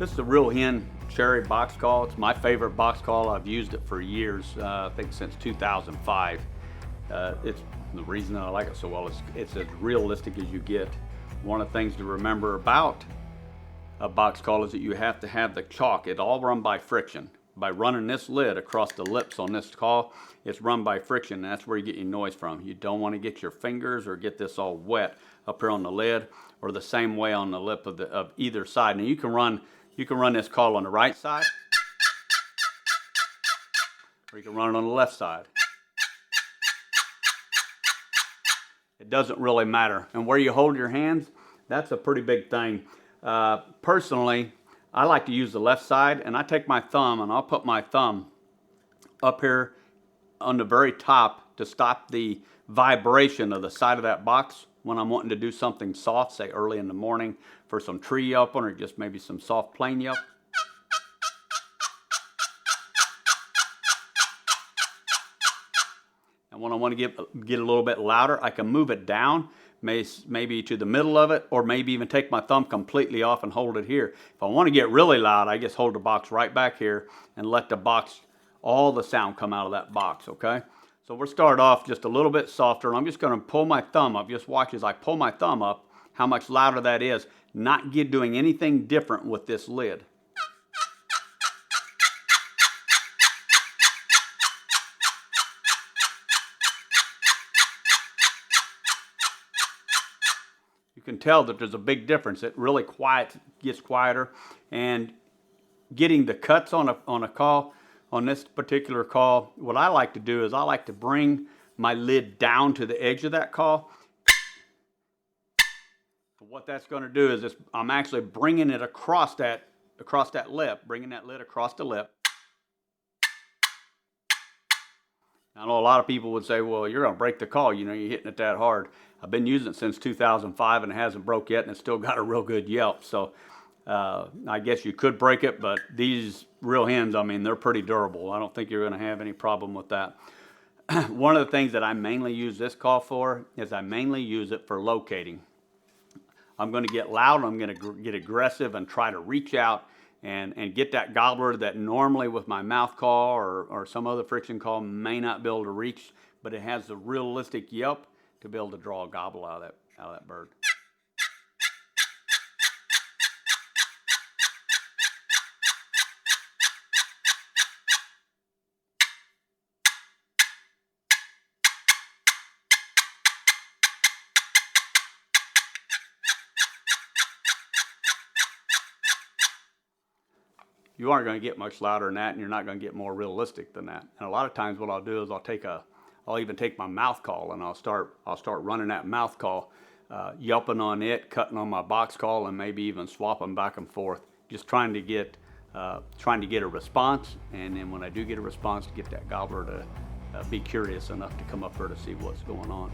This is a Real Hen Cherry box call. It's my favorite box call. I've used it for years, I think since 2005. It's the reason that I like it so well. It's as realistic as you get. One of the things to remember about a box call is that you have to have the chalk. It's all run by friction. By running this lid across the lips on this call, it's run by friction, and that's where you get your noise from. You don't want to get your fingers or get this all wet up here on the lid, or the same way on the lip of either side. Now you can run this call on the right side, or you can run it on the left side. It doesn't really matter. And where you hold your hands, that's a pretty big thing. Personally, I like to use the left side, and I take my thumb and I'll put my thumb up here on the very top to stop the vibration of the side of that box when I'm wanting to do something soft, say early in the morning for some tree yelping or just maybe some soft plain yelp. And when I want to get a little bit louder, I can move it down, maybe to the middle of it, or maybe even take my thumb completely off and hold it here. If I want to get really loud, I just hold the box right back here and let the box, all the sound come out of that box, okay? So we'll start off just a little bit softer, and I'm just going to pull my thumb up. Just watch as I pull my thumb up, how much louder that is. Not doing anything different with this lid. You can tell that there's a big difference. It really gets quieter, and getting the cuts on a call, on this particular call, what I like to do is I like to bring my lid down to the edge of that call. What that's going to do is I'm actually bringing it across that lip, bringing that lid across the lip. I know a lot of people would say, well, you're going to break the call, you know, you're hitting it that hard. I've been using it since 2005 and it hasn't broke yet, and it's still got a real good yelp. So I guess you could break it, but these Real Hens, I mean, they're pretty durable. I don't think you're going to have any problem with that. One of the things that I mainly use this call for is I mainly use it for locating. I'm going to get loud, I'm going to get aggressive and try to reach out and get that gobbler that normally with my mouth call or some other friction call may not be able to reach, but it has the realistic yelp to be able to draw a gobble out of that bird. You aren't going to get much louder than that, and you're not going to get more realistic than that. And a lot of times what I'll do is I'll even take my mouth call, and I'll start running that mouth call, yelping on it, cutting on my box call, and maybe even swapping back and forth, just trying to get a response. And then when I do get a response, to get that gobbler to be curious enough to come up here to see what's going on.